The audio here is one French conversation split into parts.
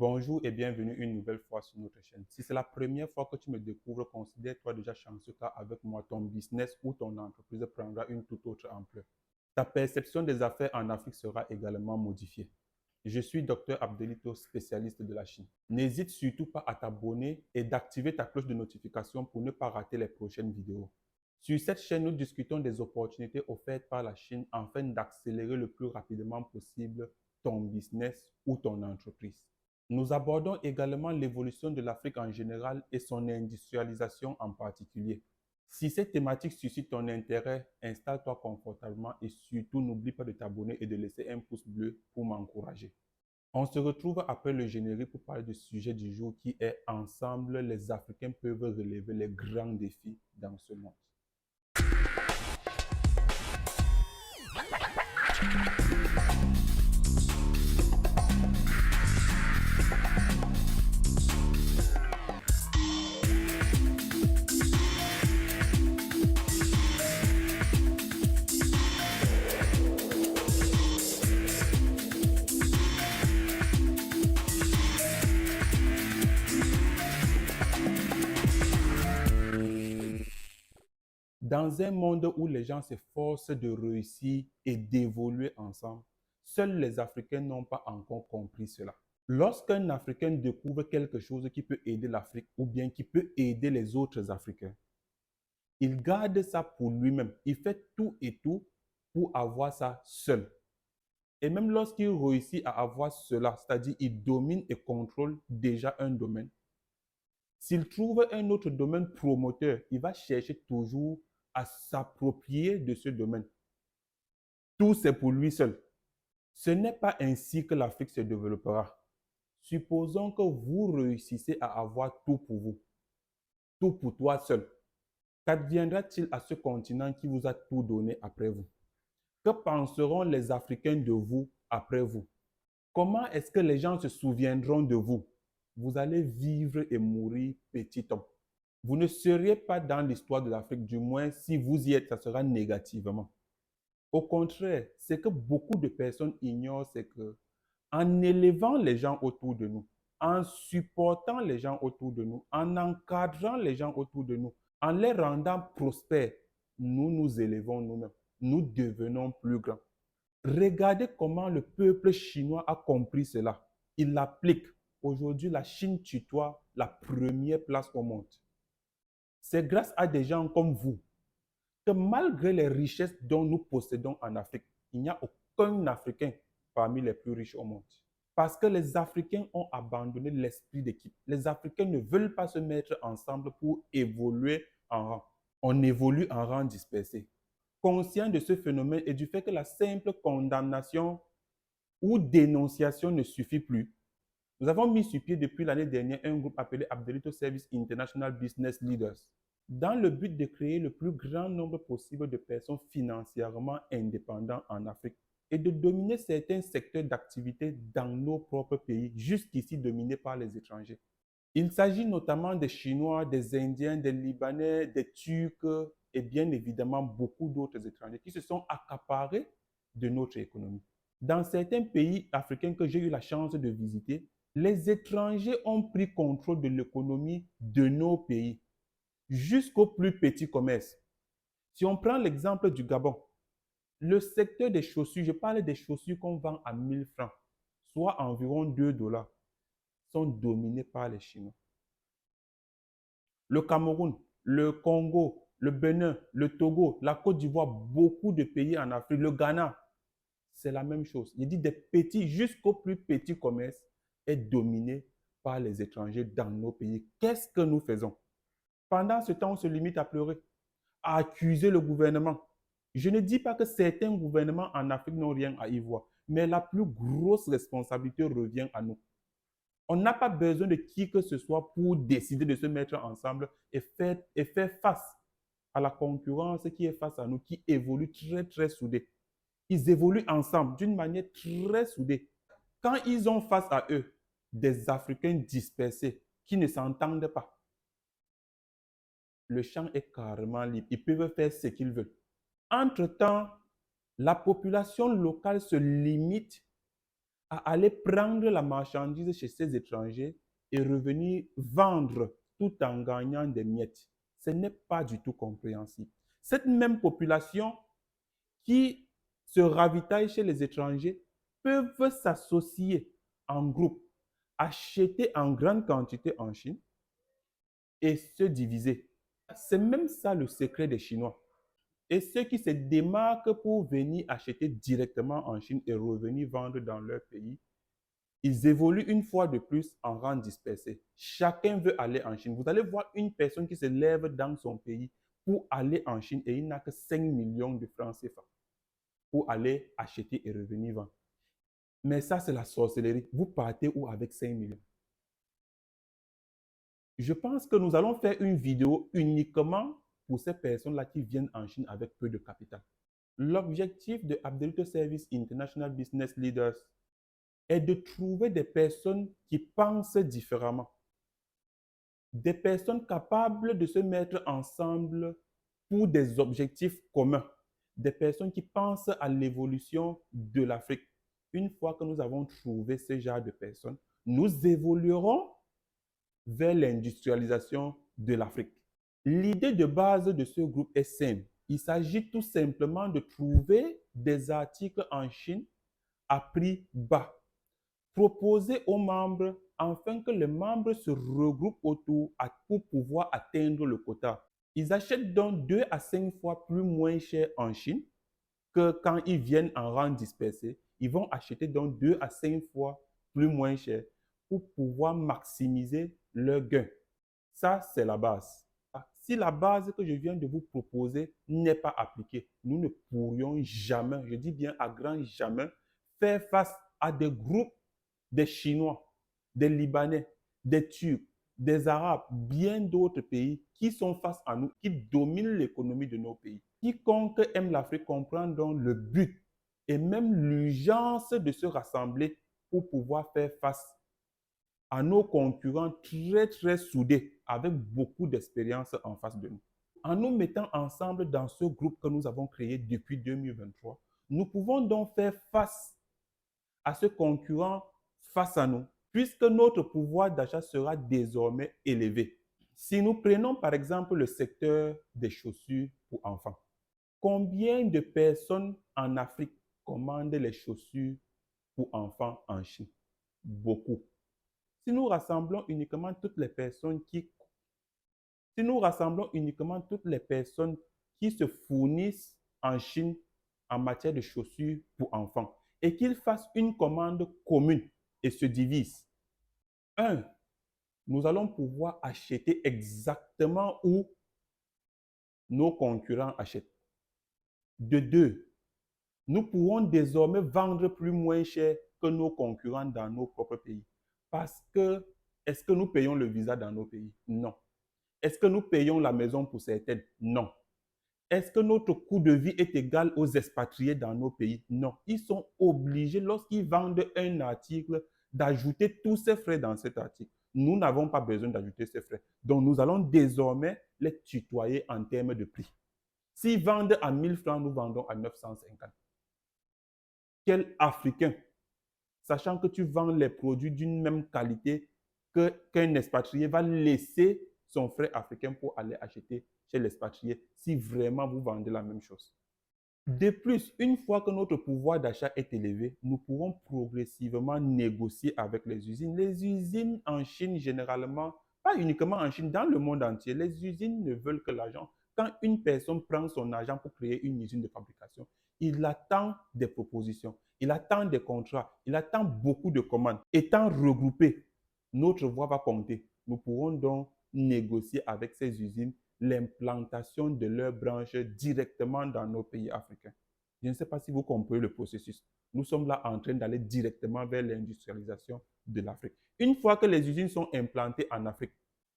Bonjour et bienvenue une nouvelle fois sur notre chaîne. Si c'est la première fois que tu me découvres, considère-toi déjà chanceux car avec moi, ton business ou ton entreprise prendra une toute autre ampleur. Ta perception des affaires en Afrique sera également modifiée. Je suis Dr Abdelito, spécialiste de la Chine. N'hésite surtout pas à t'abonner et d'activer ta cloche de notification pour ne pas rater les prochaines vidéos. Sur cette chaîne, nous discutons des opportunités offertes par la Chine afin d'accélérer le plus rapidement possible ton business ou ton entreprise. Nous abordons également l'évolution de l'Afrique en général et son industrialisation en particulier. Si cette thématique suscite ton intérêt, installe-toi confortablement et surtout n'oublie pas de t'abonner et de laisser un pouce bleu pour m'encourager. On se retrouve après le générique pour parler du sujet du jour qui est Ensemble, les Africains peuvent relever les grands défis dans ce monde. Dans un monde où les gens s'efforcent de réussir et d'évoluer ensemble, seuls les Africains n'ont pas encore compris cela. Lorsqu'un Africain découvre quelque chose qui peut aider l'Afrique ou bien qui peut aider les autres Africains, il garde ça pour lui-même. Il fait tout et tout pour avoir ça seul. Et même lorsqu'il réussit à avoir cela, c'est-à-dire il domine et contrôle déjà un domaine, s'il trouve un autre domaine promoteur, il va chercher toujours à s'approprier de ce domaine. Tout c'est pour lui seul. Ce n'est pas ainsi que l'Afrique se développera. Supposons que vous réussissez à avoir tout pour vous, tout pour toi seul. Qu'adviendra-t-il à ce continent qui vous a tout donné après vous? Que penseront les Africains de vous après vous? Comment est-ce que les gens se souviendront de vous? Vous allez vivre et mourir petit homme. Vous ne seriez pas dans l'histoire de l'Afrique, du moins si vous y êtes, ça sera négativement. Au contraire, ce que beaucoup de personnes ignorent, c'est que en élevant les gens autour de nous, en supportant les gens autour de nous, en encadrant les gens autour de nous, en les rendant prospères, nous nous élevons nous-mêmes. Nous devenons plus grands. Regardez comment le peuple chinois a compris cela. Il l'applique. Aujourd'hui, la Chine tutoie la première place au monde. C'est grâce à des gens comme vous que malgré les richesses dont nous possédons en Afrique, il n'y a aucun Africain parmi les plus riches au monde. Parce que les Africains ont abandonné l'esprit d'équipe. Les Africains ne veulent pas se mettre ensemble pour évoluer en rang. On évolue en rang dispersé. Conscient de ce phénomène et du fait que la simple condamnation ou dénonciation ne suffit plus, nous avons mis sur pied depuis l'année dernière un groupe appelé Abdelito Service International Business Leaders, dans le but de créer le plus grand nombre possible de personnes financièrement indépendantes en Afrique et de dominer certains secteurs d'activité dans nos propres pays, jusqu'ici dominés par les étrangers. Il s'agit notamment des Chinois, des Indiens, des Libanais, des Turcs et bien évidemment beaucoup d'autres étrangers qui se sont accaparés de notre économie. Dans certains pays africains que j'ai eu la chance de visiter, les étrangers ont pris contrôle de l'économie de nos pays, jusqu'au plus petit commerce. Si on prend l'exemple du Gabon, le secteur des chaussures, je parle des chaussures qu'on vend à 1000 francs, soit environ 2 dollars, sont dominés par les Chinois. Le Cameroun, le Congo, le Bénin, le Togo, la Côte d'Ivoire, beaucoup de pays en Afrique, le Ghana, c'est la même chose. Il dit des petits jusqu'au plus petit commerce est dominé par les étrangers dans nos pays. Qu'est-ce que nous faisons? Pendant ce temps, on se limite à pleurer, à accuser le gouvernement. Je ne dis pas que certains gouvernements en Afrique n'ont rien à y voir, mais la plus grosse responsabilité revient à nous. On n'a pas besoin de qui que ce soit pour décider de se mettre ensemble et faire face à la concurrence qui est face à nous, qui évolue très, très soudée. Ils évoluent ensemble d'une manière très soudée. Quand ils ont face à eux des Africains dispersés qui ne s'entendent pas, le champ est carrément libre. Ils peuvent faire ce qu'ils veulent. Entre-temps, la population locale se limite à aller prendre la marchandise chez ces étrangers et revenir vendre tout en gagnant des miettes. Ce n'est pas du tout compréhensible. Cette même population qui se ravitaillent chez les étrangers peuvent s'associer en groupe, acheter en grande quantité en Chine et se diviser. C'est même ça le secret des Chinois. Et ceux qui se démarquent pour venir acheter directement en Chine et revenir vendre dans leur pays, ils évoluent une fois de plus en rang dispersé. Chacun veut aller en Chine. Vous allez voir une personne qui se lève dans son pays pour aller en Chine et il n'a que 5 millions de francs CFA pour aller acheter et revenir vendre. Mais ça, c'est la sorcellerie. Vous partez où avec 5 millions? Je pense que nous allons faire une vidéo uniquement pour ces personnes-là qui viennent en Chine avec peu de capital. L'objectif de Abdelito Service International Business Leaders est de trouver des personnes qui pensent différemment, des personnes capables de se mettre ensemble pour des objectifs communs, des personnes qui pensent à l'évolution de l'Afrique. Une fois que nous avons trouvé ce genre de personnes, nous évoluerons vers l'industrialisation de l'Afrique. L'idée de base de ce groupe est simple. Il s'agit tout simplement de trouver des articles en Chine à prix bas, proposés aux membres afin que les membres se regroupent autour pour pouvoir atteindre le quota. Ils achètent donc 2 à 5 fois plus moins cher en Chine que quand ils viennent en rang dispersé. Ils vont acheter donc 2 à 5 fois plus moins cher pour pouvoir maximiser leur gain. Ça, c'est la base. Si la base que je viens de vous proposer n'est pas appliquée, nous ne pourrions jamais, je dis bien à grand jamais, faire face à des groupes des Chinois, des Libanais, des Turcs, des Arabes, bien d'autres pays qui sont face à nous, qui dominent l'économie de nos pays. Quiconque aime l'Afrique comprend donc le but et même l'urgence de se rassembler pour pouvoir faire face à nos concurrents très soudés avec beaucoup d'expérience en face de nous. En nous mettant ensemble dans ce groupe que nous avons créé depuis 2023, nous pouvons donc faire face à ce concurrent face à nous, puisque notre pouvoir d'achat sera désormais élevé. Si nous prenons par exemple le secteur des chaussures pour enfants, combien de personnes en Afrique commandent les chaussures pour enfants en Chine? Beaucoup. Si nous rassemblons uniquement toutes les personnes qui se fournissent en Chine en matière de chaussures pour enfants et qu'ils fassent une commande commune et se divisent, nous allons pouvoir acheter exactement où nos concurrents achètent. De deux, nous pourrons désormais vendre plus moins cher que nos concurrents dans nos propres pays. Parce que, est-ce que nous payons le visa dans nos pays? Non. Est-ce que nous payons la maison pour certaines? Non. Est-ce que notre coût de vie est égal aux expatriés dans nos pays? Non. Ils sont obligés, lorsqu'ils vendent un article, d'ajouter tous ces frais dans cet article. Nous n'avons pas besoin d'ajouter ces frais. Donc, nous allons désormais les tutoyer en termes de prix. S'ils vendent à 1000 francs, nous vendons à 950. Quel Africain, sachant que tu vends les produits d'une même qualité qu'un expatrié va laisser son frère africain pour aller acheter chez l'expatrié si vraiment vous vendez la même chose. De plus, une fois que notre pouvoir d'achat est élevé, nous pourrons progressivement négocier avec les usines. Les usines en Chine, généralement, pas uniquement en Chine, dans le monde entier, les usines ne veulent que l'argent. Quand une personne prend son argent pour créer une usine de fabrication, il attend des propositions, il attend des contrats, il attend beaucoup de commandes. Étant regroupés, notre voix va compter. Nous pourrons donc négocier avec ces usines l'implantation de leurs branches directement dans nos pays africains. Je ne sais pas si vous comprenez le processus. Nous sommes là en train d'aller directement vers l'industrialisation de l'Afrique. Une fois que les usines sont implantées en Afrique,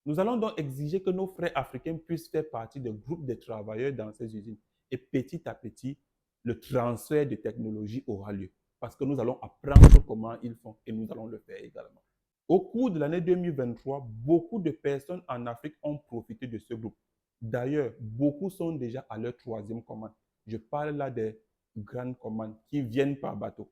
nous allons donc exiger que nos frères africains puissent faire partie des groupes de travailleurs dans ces usines. Et petit à petit, le transfert de technologie aura lieu. Parce que nous allons apprendre comment ils font et nous allons le faire également. Au cours de l'année 2023, beaucoup de personnes en Afrique ont profité de ce groupe. D'ailleurs, beaucoup sont déjà à leur troisième commande. Je parle là des grandes commandes qui viennent par bateau.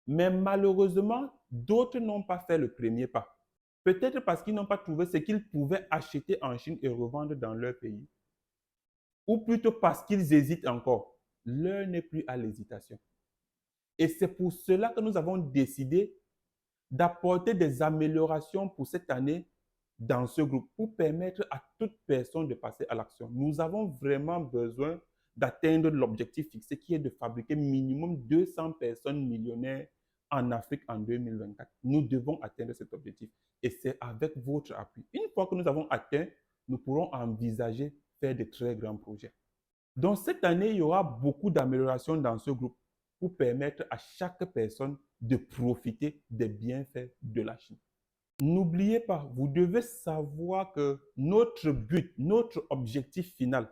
Mais malheureusement, d'autres n'ont pas fait le premier pas. Peut-être parce qu'ils n'ont pas trouvé ce qu'ils pouvaient acheter en Chine et revendre dans leur pays. Ou plutôt parce qu'ils hésitent encore. L'heure n'est plus à l'hésitation. Et c'est pour cela que nous avons décidé d'apporter des améliorations pour cette année dans ce groupe pour permettre à toute personne de passer à l'action. Nous avons vraiment besoin d'atteindre l'objectif fixé qui est de fabriquer minimum 200 personnes millionnaires en Afrique en 2024. Nous devons atteindre cet objectif et c'est avec votre appui. Une fois que nous avons atteint, nous pourrons envisager faire de très grands projets. Donc cette année, il y aura beaucoup d'améliorations dans ce groupe pour permettre à chaque personne de profiter des bienfaits de la Chine. N'oubliez pas, vous devez savoir que notre but, notre objectif final,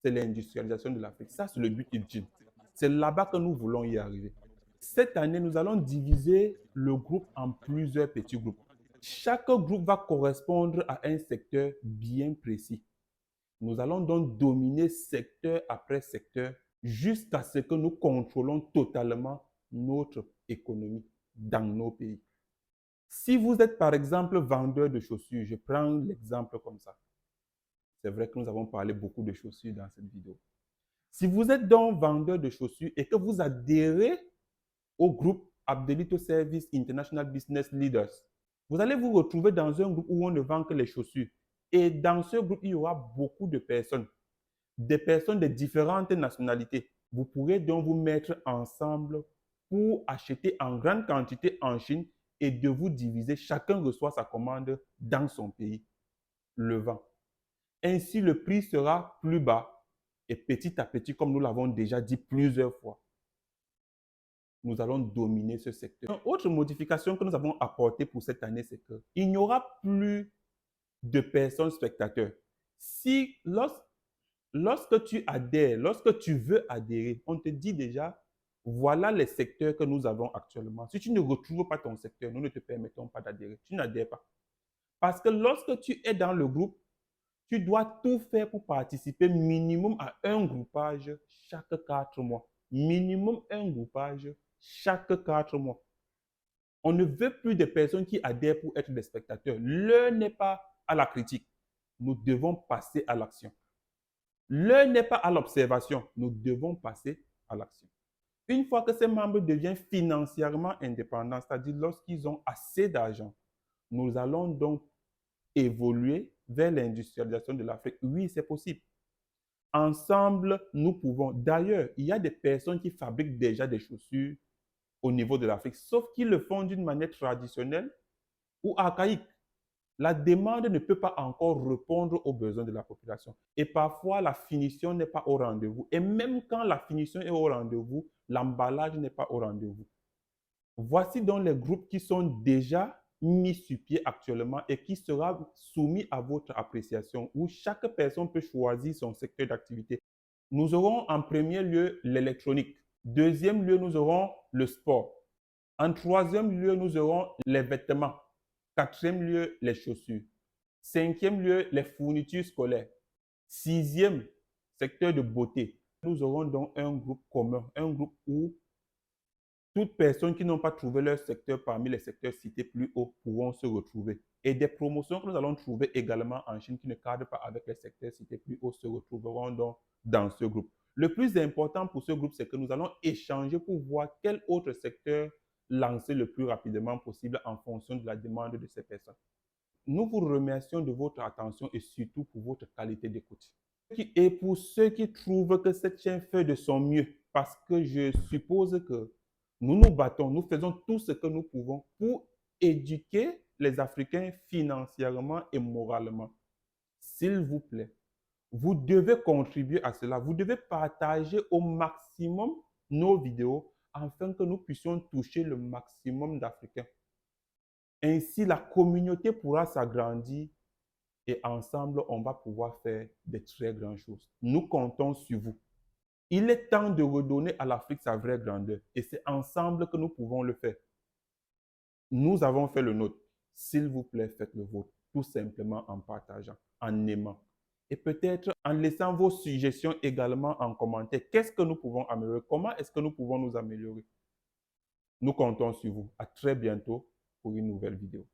c'est l'industrialisation de l'Afrique. Ça, c'est le but ultime. C'est là-bas que nous voulons y arriver. Cette année, nous allons diviser le groupe en plusieurs petits groupes. Chaque groupe va correspondre à un secteur bien précis. Nous allons donc dominer secteur après secteur jusqu'à ce que nous contrôlons totalement notre économie dans nos pays. Si vous êtes par exemple vendeur de chaussures, je prends l'exemple comme ça. C'est vrai que nous avons parlé beaucoup de chaussures dans cette vidéo. Si vous êtes donc vendeur de chaussures et que vous adhérez au groupe Abdelito Service International Business Leaders, vous allez vous retrouver dans un groupe où on ne vend que les chaussures. Et dans ce groupe, il y aura beaucoup de personnes, des personnes de différentes nationalités. Vous pourrez donc vous mettre ensemble pour acheter en grande quantité en Chine et de vous diviser. Chacun reçoit sa commande dans son pays, le vend. Ainsi, le prix sera plus bas et petit à petit, comme nous l'avons déjà dit plusieurs fois, nous allons dominer ce secteur. Une autre modification que nous avons apportée pour cette année, c'est qu'il n'y aura plus de personnes spectateurs. Si lorsque tu adhères, lorsque tu veux adhérer, on te dit déjà, voilà les secteurs que nous avons actuellement. Si tu ne retrouves pas ton secteur, nous ne te permettons pas d'adhérer. Tu n'adhères pas. Parce que lorsque tu es dans le groupe, tu dois tout faire pour participer minimum à un groupage chaque 4 mois. Minimum un groupage chaque 4 mois. On ne veut plus de personnes qui adhèrent pour être des spectateurs. L'heure n'est pas à la critique. Nous devons passer à l'action. L'heure n'est pas à l'observation. Nous devons passer à l'action. Une fois que ces membres deviennent financièrement indépendants, c'est-à-dire lorsqu'ils ont assez d'argent, nous allons donc évoluer vers l'industrialisation de l'Afrique. Oui, c'est possible. Ensemble, nous pouvons. D'ailleurs, il y a des personnes qui fabriquent déjà des chaussures au niveau de l'Afrique, sauf qu'ils le font d'une manière traditionnelle ou archaïque. La demande ne peut pas encore répondre aux besoins de la population. Et parfois, la finition n'est pas au rendez-vous. Et même quand la finition est au rendez-vous, l'emballage n'est pas au rendez-vous. Voici donc les groupes qui sont déjà mis sur pied actuellement et qui sera soumis à votre appréciation, où chaque personne peut choisir son secteur d'activité. Nous aurons en premier lieu l'électronique. Deuxième lieu, nous aurons le sport. En troisième lieu, nous aurons les vêtements. Quatrième lieu, les chaussures. Cinquième lieu, les fournitures scolaires. Sixième, secteur de beauté. Nous aurons donc un groupe commun, un groupe où toutes personnes qui n'ont pas trouvé leur secteur parmi les secteurs cités plus haut pourront se retrouver. Et des promotions que nous allons trouver également en Chine qui ne cadrent pas avec les secteurs cités plus haut se retrouveront donc dans ce groupe. Le plus important pour ce groupe, c'est que nous allons échanger pour voir quel autre secteur lancer le plus rapidement possible en fonction de la demande de ces personnes. Nous vous remercions de votre attention et surtout pour votre qualité d'écoute. Et pour ceux qui trouvent que cette chaîne fait de son mieux, parce que je suppose que nous nous battons, nous faisons tout ce que nous pouvons pour éduquer les Africains financièrement et moralement. S'il vous plaît, vous devez contribuer à cela. Vous devez partager au maximum nos vidéos afin que nous puissions toucher le maximum d'Africains. Ainsi, la communauté pourra s'agrandir et ensemble, on va pouvoir faire de très grandes choses. Nous comptons sur vous. Il est temps de redonner à l'Afrique sa vraie grandeur et c'est ensemble que nous pouvons le faire. Nous avons fait le nôtre. S'il vous plaît, faites le vôtre, tout simplement en partageant, en aimant et peut-être en laissant vos suggestions également en commentaire. Qu'est-ce que nous pouvons améliorer? Comment est-ce que nous pouvons nous améliorer? Nous comptons sur vous. À très bientôt pour une nouvelle vidéo.